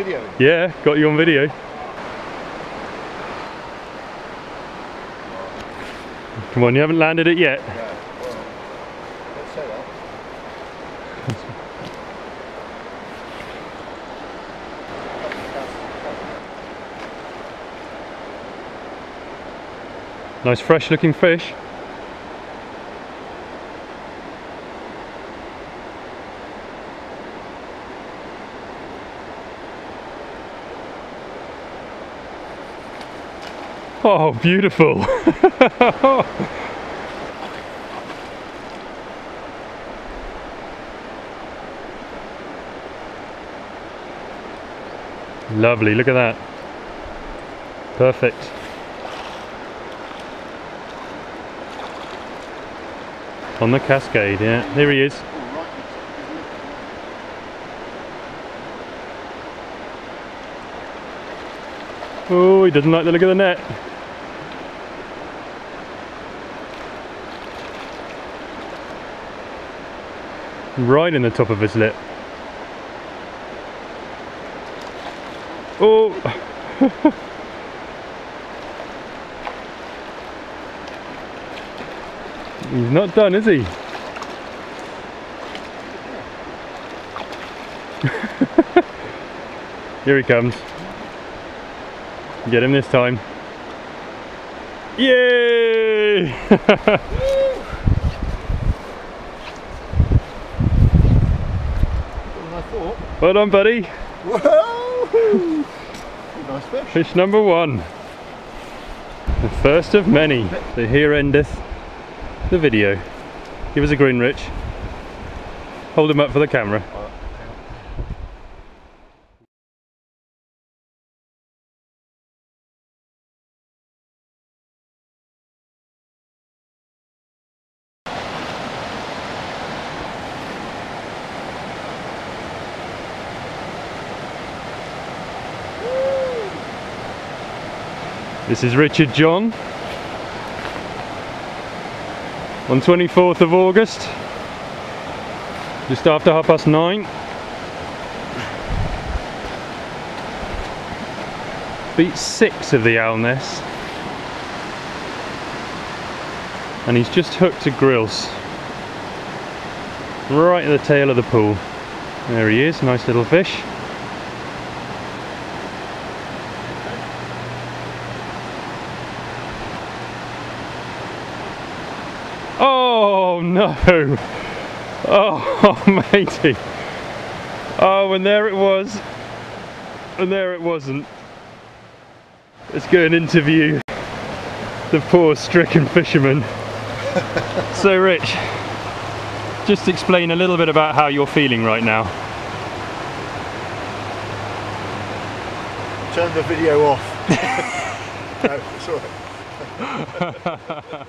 video? Yeah, got you on video. Come on, you haven't landed it yet. Yeah, well, let's say that. Nice fresh looking fish. Oh, beautiful. Lovely, look at that. Perfect. On the cascade, yeah. There he is. Oh, he doesn't like the look of the net. Right in the top of his lip. Oh! He's not done, is he? Here he comes. Get him this time. Yay! Well done, buddy. Whoa! Nice fish. Fish number one. The first of many. So here endeth the video. Give us a grin, Rich. Hold him up for the camera. This is Richard John on 24th of August, just after 9:30. Beat 6 of the owl nest, and he's just hooked a grilse right at the tail of the pool. There he is, nice little fish. Oh no! Oh matey! Oh, and there it was, and there it wasn't. Let's go and interview the poor stricken fisherman. So Rich, just explain a little bit about how you're feeling right now. Turn the video off. No, it's all right.